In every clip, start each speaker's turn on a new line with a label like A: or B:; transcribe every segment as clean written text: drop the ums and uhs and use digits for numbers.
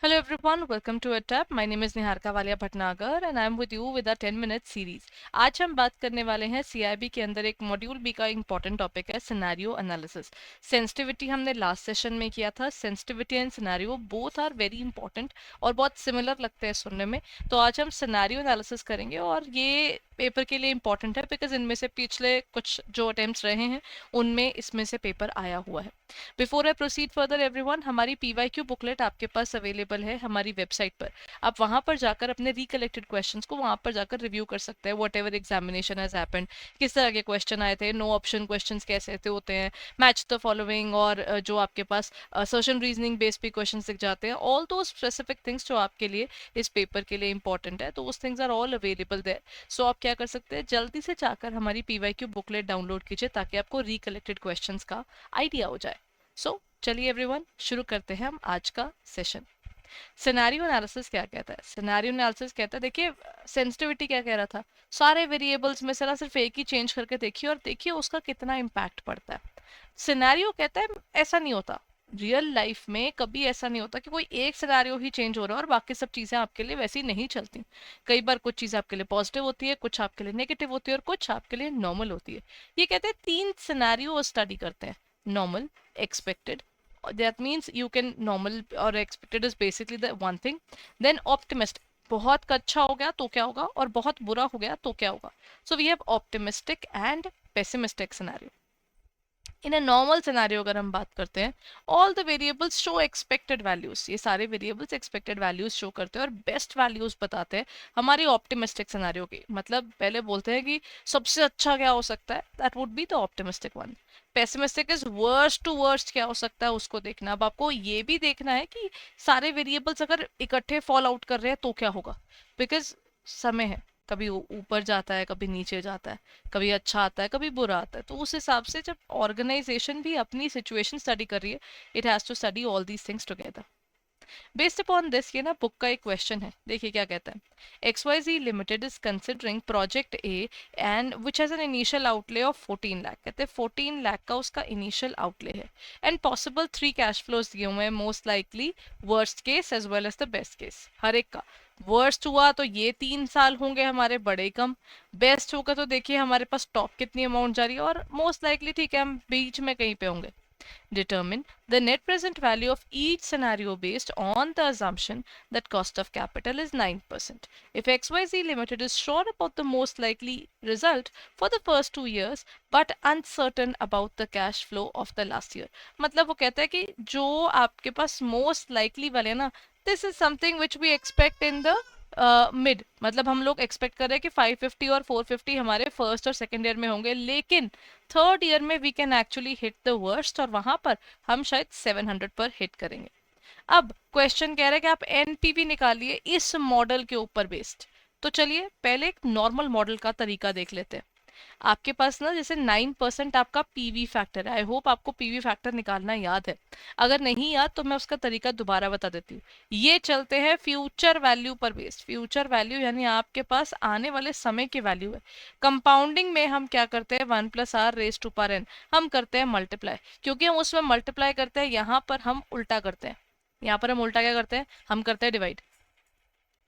A: Hello everyone, welcome to ATAP. My name is Niharika Walia Bhatnagar and I am with you with a 10-minute series. आज हम बात करने वाले हैं CIB के अंदर एक मॉड्यूल बी का इंपॉर्टेंट टॉपिक है सिनेरियो एनालिसिस. सेंसिटिविटी हमने लास्ट सेशन में किया था. Sensitivity and scenario both are very important और बहुत सिमिलर लगते हैं सुनने में. तो आज हम सिनेरियो एनालिसिस करेंगे और ये पेपर के लिए इंपॉर्टेंट है बिकॉज इनमें से पिछले कुछ जो अटेम्प्ट्स रहे हैं उनमें इसमें से पेपर आया हुआ है. Before I proceed further everyone, हमारी PYQ बुकलेट आपके पास अवेलेबल है हमारी वेबसाइट पर. आप वहां पर जाकर अपने रिकलेक्टेड क्वेश्चंस को वहां पर जाकर रिव्यू कर सकते हैं. What ever examination has happened, किस तरह के क्वेश्चन आए थे, नो ऑप्शन क्वेश्चंस कैसे होते हैं, मैच द फॉलोइंग, और जो आपके पास सर्चन रीजनिंग बेस्ड भी क्वेश्चन दिख जाते हैं. ऑल दो स्पेसिफिक थिंग्स जो आपके लिए इस पेपर के लिए इंपॉर्टेंट है, तो उस things are all available there. So आप क्या कर सकते हैं, जल्दी से जाकर हमारी PYQ बुकलेट डाउनलोड कीजिए ताकि आपको रिकलेक्टेड क्वेश्चंस का आइडिया हो जाए. सो चलिए एवरीवन, शुरू करते हैं हम आज का सेशन. सिनेरियो एनालिसिस क्या कहता है? सिनेरियो एनालिसिस कहता है, देखिए सेंसिटिविटी क्या कह रहा था, सारे वेरिएबल्स में से ना सिर्फ एक ही चेंज करके देखिए और देखिए उसका कितना इम्पैक्ट पड़ता है. सिनेरियो कहता है ऐसा नहीं होता, रियल लाइफ में कभी ऐसा नहीं होता कि कोई एक सिनेरियो ही चेंज हो रहा है और बाकी सब चीज़ें आपके लिए वैसी नहीं चलती. कई बार कुछ चीज़ आपके लिए पॉजिटिव होती है, कुछ आपके लिए नेगेटिव होती है और कुछ आपके लिए नॉर्मल होती है. ये कहते हैं तीन सिनेरियो स्टडी करते हैं, normal, expected, that means you can normal or expected is basically the one thing, then optimistic, बहुत अच्छा हो गया तो क्या होगा और बहुत बुरा हो गया तो क्या होगा. So we have optimistic and pessimistic scenario. In a normal scenario अगर हम बात करते हैं, all the variables show expected values, ये सारे वेरिएबल्स एक्सपेक्टेड वैल्यूज शो करते हैं और बेस्ट वैल्यूज बताते हैं हमारी ऑप्टिमिस्टिक सिनेरियो की. मतलब पहले बोलते हैं कि सबसे अच्छा क्या हो सकता है, that would be the optimistic one. Pessimistic is worst to worst क्या हो सकता है उसको देखना. अब आपको ये भी देखना है कि सारे वेरिएबल्स अगर इकट्ठे फॉल आउट कर रहे हैं तो क्या होगा, बिकॉज समय है, कभी ऊपर जाता है कभी नीचे जाता है, कभी अच्छा आता है कभी बुरा आता है. तो उस हिसाब से जब ऑर्गेनाइजेशन भी अपनी सिचुएशन स्टडी कर रही है, it has to study all these things together. Based upon this, ये ना बुक का एक क्वेश्चन है, देखिए क्या कहता है. XYZ limited is considering project A and which has an initial outlay of 14 lakh. कहते हैं 14 लाख का उसका इनिशियल आउटले है एंड पॉसिबल 3 कैश फ्लोज दिए हुए हैं, most likely worst case as well as the best case. हर एक का वर्स्ट हुआ तो ये 3 साल होंगे हमारे बड़े कम, बेस्ट होगा तो देखिए हमारे पास टॉप कितनी अमाउंट जा रही है, और मोस्ट लाइकली ठीक है हम बीच में कहीं पे होंगे. Determine the net present value of each scenario based on the assumption that cost of capital is 9%. If XYZ Limited is sure about the most likely result for the first 2 years but uncertain about the cash flow of the last year. मतलब वो कहता है कि जो आपके पास most likely वाले ना, this is something which we expect in the mid, मतलब हम लोग एक्सपेक्ट कर रहे हैं कि 550 और 450 हमारे फर्स्ट और सेकेंड ईयर में होंगे, लेकिन थर्ड ईयर में we can actually hit the worst और वहां पर हम शायद 700 पर हिट करेंगे. अब क्वेश्चन कह रहा है कि आप NPV निकालिए इस मॉडल के ऊपर बेस्ड. तो चलिए पहले एक नॉर्मल मॉडल का तरीका देख लेते हैं. आपके पास ना जैसे 9% आपका PV फैक्टर है. आई होप आपको PV फैक्टर निकालना याद है. अगर नहीं याद तो मैं उसका तरीका दोबारा बता देती हूँ. ये चलते हैं फ्यूचर वैल्यू पर बेस्ड. फ्यूचर वैल्यू यानी आपके पास आने वाले समय की वैल्यू है. कंपाउंडिंग में हम क्या करते हैं, 1+r⁴n हम करते हैं मल्टीप्लाई, क्योंकि हम उसमें मल्टीप्लाई करते हैं, यहाँ पर हम उल्टा करते हैं. यहाँ पर हम उल्टा क्या करते हैं, हम करते हैं डिवाइड.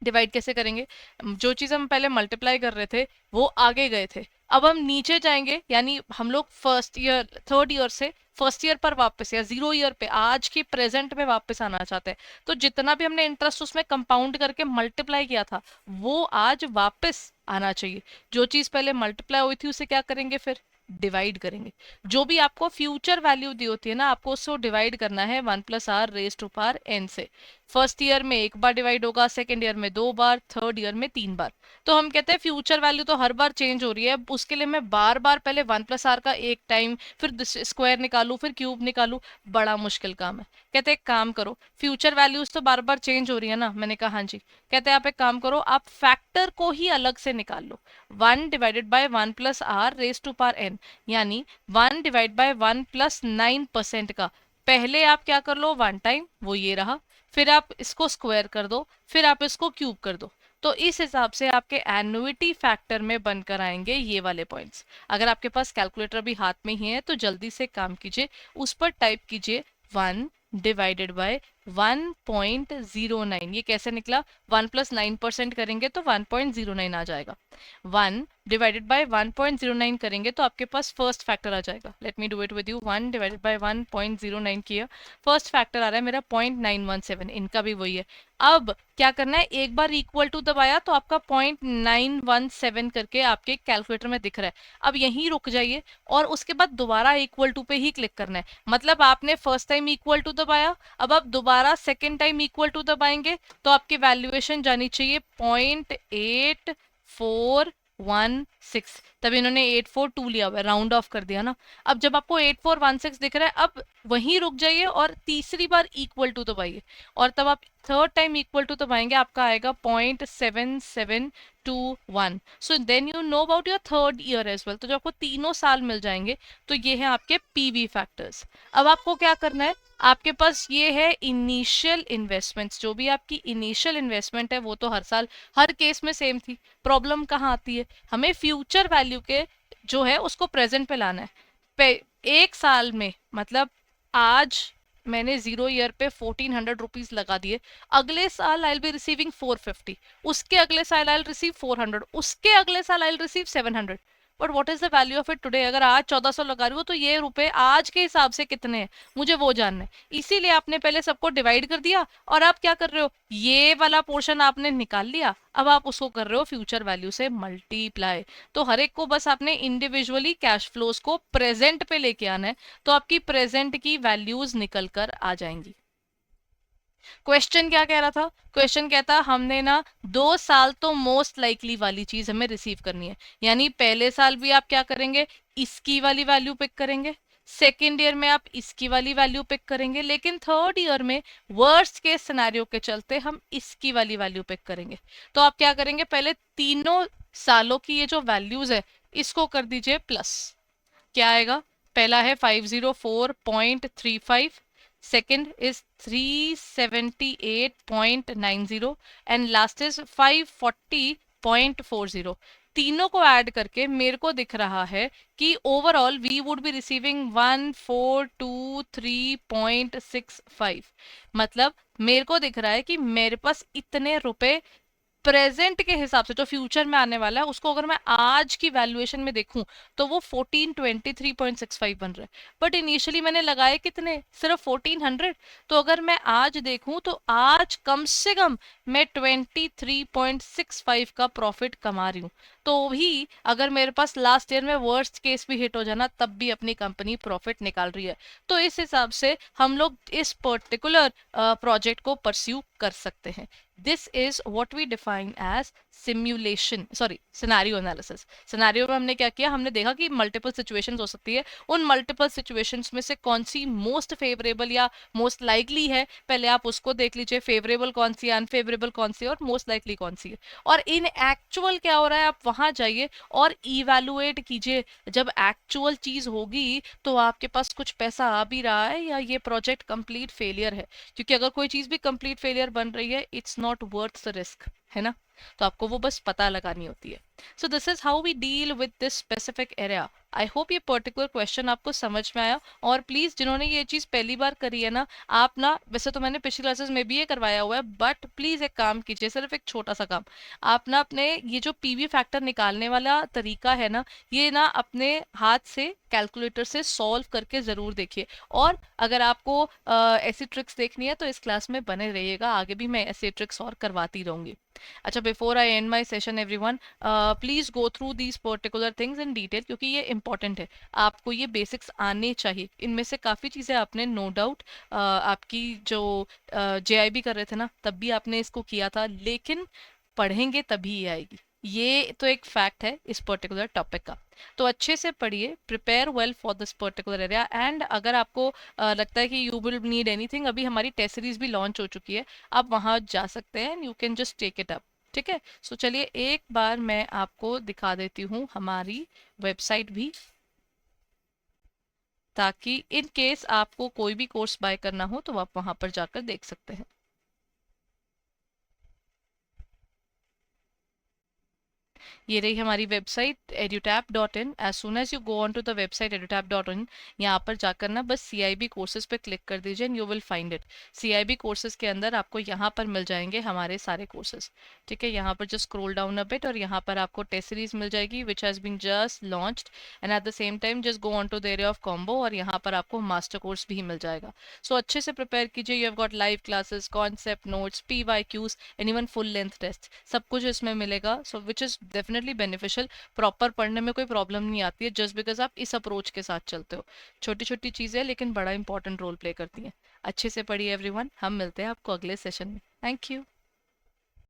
A: डिवाइड कैसे करेंगे, जो चीज़ हम पहले मल्टीप्लाई कर रहे थे वो आगे गए थे, अब हम नीचे जाएंगे, यानी हम लोग फर्स्ट ईयर थर्ड ईयर से फर्स्ट ईयर पर वापस या 0 ईयर पे आज की प्रेजेंट में वापस आना चाहते हैं. तो जितना भी हमने इंटरेस्ट उसमें कंपाउंड करके मल्टीप्लाई किया था वो आज वापस आना चाहिए. जो चीज़ पहले मल्टीप्लाई हुई थी उसे क्या करेंगे, फिर डिवाइड करेंगे. जो भी आपको फ्यूचर वैल्यू दी होती है ना, आपको उसको डिवाइड करना है 1+r⁴n से. फर्स्ट ईयर में एक बार डिवाइड होगा, सेकेंड ईयर में 2 बार, थर्ड ईयर में 3 बार. तो हम कहते हैं फ्यूचर वैल्यू तो हर बार चेंज हो रही है, उसके लिए मैं बार बार पहले 1+r का एक टाइम फिर स्क्वायर निकालू फिर क्यूब निकालू, बड़ा मुश्किल काम है. कहते हैं एक काम करो, फ्यूचर वैल्यूज तो बार बार चेंज हो रही है ना. मैंने कहा हाँ जी. कहते हैं आप एक काम करो, आप फैक्टर को ही अलग से निकाल लो. 1/1+r⁴n यानी 1/1+9% का पहले आप क्या कर लो, 1 टाइम, वो ये रहा, फिर आप इसको स्क्वायर कर दो, फिर आप इसको क्यूब कर दो. तो इस हिसाब से आपके एन्युइटी फैक्टर में बनकर आएंगे ये वाले पॉइंट्स. अगर आपके पास कैलकुलेटर भी हाथ में ही है तो जल्दी से काम कीजिए, उस पर टाइप कीजिए 1/1 1.09। ये कैसे निकला? 1+9% करेंगे तो 1.09 आ जाएगा। 1/1.09 करेंगे तो आपके पास फर्स्ट फैक्टर आ जाएगा। Let me do it with you. 1/1.09 किया, फर्स्ट फैक्टर आ रहा है मेरा 0.917, इनका भी वही है। अब क्या करना है, एक बार इक्वल टू दबाया तो आपका 0.917 करके आपके कैलकुलेटर में दिख रहा है। अब यहीं रुक जाइए और उसके बाद दोबारा इक्वल टू पे ही क्लिक करना है। मतलब आपने फर्स्ट टाइम इक्वल टू दबाया, अब आप दोबारा सेकेंड टाइम इक्वल टू दबाएंगे तो आपकी वैल्यूएशन जानी चाहिए 0.8416। तब इन्होंने 842 लिया हुआ है, राउंड ऑफ कर दिया ना। अब जब आपको 8416 दिख रहा है, अब वहीं रुक जाइए और तीसरी बार इक्वल टू दबाइए, और तब आप थर्ड टाइम इक्वल टू दबाएंगे, आपका आएगा 0.7721। So then you know about your third year as well. तो जो आपको तीनों साल मिल जाएंगे, तो ये है आपके पीवी फैक्टर्स। अब आपको क्या करना है, आपके पास ये है इनिशियल इन्वेस्टमेंट्स। जो भी आपकी इनिशियल इन्वेस्टमेंट है वो तो हर साल हर केस में सेम थी। प्रॉब्लम कहाँ आती है, हमें फ्यूचर वैल्यू के जो है उसको प्रेजेंट पे लाना है। एक साल में मतलब आज मैंने 0 ईयर पे 1400 रुपीज लगा दिए, अगले साल आई विल बी रिसीविंग 450, उसके अगले साल आई विल रिसीव 400, उसके अगले साल I will receive 700। But what is the value of it today? अगर आज 1400 लगा रही हूँ तो ये रुपए आज के हिसाब से कितने हैं, मुझे वो जानना है। इसीलिए आपने पहले सबको डिवाइड कर दिया और आप क्या कर रहे हो, ये वाला पोर्शन आपने निकाल लिया, अब आप उसको कर रहे हो फ्यूचर वैल्यू से मल्टीप्लाई। तो हर एक को बस आपने इंडिविजुअली कैश फ्लोज को प्रेजेंट पे लेके आना है, तो आपकी प्रेजेंट की वैल्यूज निकल कर आ जाएंगी। क्वेश्चन क्या कह रहा था? क्वेश्चन कहता हमने ना 2 साल तो मोस्ट लाइकली वाली चीज हमें रिसीव करनी है, यानी पहले साल भी आप क्या करेंगे, इसकी वाली वैल्यू पिक करेंगे, सेकेंड ईयर में आप इसकी वाली वैल्यू पिक करेंगे, लेकिन थर्ड ईयर में वर्स्ट केस सिनेरियो के चलते हम इसकी वाली वैल्यू पिक करेंगे। तो आप क्या करेंगे, पहले तीनों सालों की ये जो वैल्यूज है इसको कर दीजिए प्लस। क्या आएगा, पहला है 504.35, second is 378.90 and last is 540.40। तीनों को ऐड करके मेरे को दिख रहा है कि overall we would be receiving 1423.65। मतलब मेरे को दिख रहा है कि मेरे पास इतने रुपए प्रेजेंट के हिसाब से जो फ्यूचर में आने वाला है उसको अगर मैं आज की वैल्यूएशन में देखूं तो वो 1423.65 बन रहा है। बट इनिशियली मैंने लगाए कितने, सिर्फ 1400। तो अगर मैं आज देखूं तो आज कम से कम मैं 23.65 का प्रॉफिट कमा रही हूँ। तो भी अगर मेरे पास लास्ट ईयर में वर्स्ट केस भी हिट हो जाना तब भी अपनी कंपनी प्रॉफिट निकाल रही है। तो इस हिसाब से हम लोग इस पर्टिकुलर प्रोजेक्ट को परस्यू कर सकते हैं। This is what we define as simulation, sorry, scenario analysis। Scenario में हमने क्या किया, हमने देखा कि मल्टीपल सिचुएशंस हो सकती है, उन मल्टीपल सिचुएशंस में से कौन सी मोस्ट फेवरेबल या मोस्ट लाइकली है, पहले आप उसको देख लीजिए, फेवरेबल कौन सी है, अनफेवरेबल कौन सी है और मोस्ट लाइकली कौन सी है। और इन एक्चुअल क्या हो रहा है, आप वहां जाइए और इवेलुएट कीजिए। जब एक्चुअल चीज होगी तो आपके पास कुछ पैसा आ भी रहा है या ये प्रोजेक्ट कंप्लीट फेलियर है। क्योंकि अगर कोई चीज भी कंप्लीट फेलियर बन रही है, it's not worth the risk, है ना। तो आपको वो बस पता लगानी होती है। So this is how we deal with this specific area. I hope ये पर्टिकुलर क्वेश्चन आपको समझ में आया। और प्लीज जिन्होंने ये चीज पहली बार करी है ना, आप ना, वैसे तो मैंने पिछली क्लासेस में भी ये करवाया हुआ है, बट प्लीज एक काम कीजिए, सिर्फ एक छोटा सा काम। आप ना अपने ये जो पीवी फैक्टर निकालने वाला तरीका है ना, ये ना अपने हाथ से कैलकुलेटर से सॉल्व करके जरूर देखिए। और अगर आपको ऐसी ट्रिक्स देखनी है तो इस क्लास में बने रहिएगा, आगे भी मैं ऐसे ट्रिक्स और करवाती रहूंगी। अच्छा, before I and my session everyone, please go through these particular things in detail, क्योंकि ये इंपॉर्टेंट है। आपको ये बेसिक्स आने चाहिए। इनमें से काफ़ी चीज़ें आपने नो डाउट आपकी जो जेआईबी कर रहे थे ना तब भी आपने इसको किया था, लेकिन पढ़ेंगे तभी ये आएगी। ये तो एक फैक्ट है इस पर्टिकुलर टॉपिक का। तो अच्छे से पढ़िए, prepare well for this particular area. And अगर आपको लगता है कि यू विल नीड एनीथिंग, अभी हमारी टेस्ट सीरीज भी लॉन्च हो चुकी है, आप वहाँ जा सकते हैं, you can just take it up. ठीक है, सो चलिए एक बार मैं आपको दिखा देती हूँ हमारी वेबसाइट भी, ताकि इन केस आपको कोई भी कोर्स बाय करना हो तो आप वहां पर जाकर देख सकते हैं। ये रही हमारी website edutap.in. As soon as you go on to the website edutap.in, यहाँ पर जाकर ना बस CIB कोर्सेज पे क्लिक कर दीजिए and you will find it. CIB courses के अंदर आपको यहाँ पर मिल जाएंगे हमारे सारे कोर्सेज. ठीक है, यहाँ पर just scroll down a bit और यहाँ पर आपको टेस्ट सीरीज मिल जाएगी which has been just launched. And at the same time just go on to the area of combo और यहाँ पर आपको मास्टर कोर्स भी मिल जाएगा. सो अच्छे से प्रिपेयर कीजिए. You have got live classes, concept notes, PYQs and even full length test, सब कुछ इसमें मिलेगा. So which is definitely beneficial. Proper पढ़ने में कोई प्रॉब्लम नहीं आती है जस्ट बिकॉज आप इस अप्रोच के साथ चलते हो. छोटी छोटी चीज़ें लेकिन बड़ा इंपॉर्टेंट रोल प्ले करती हैं. अच्छे से पढ़िए एवरीवन. हम मिलते हैं आपको अगले सेशन में. Thank you.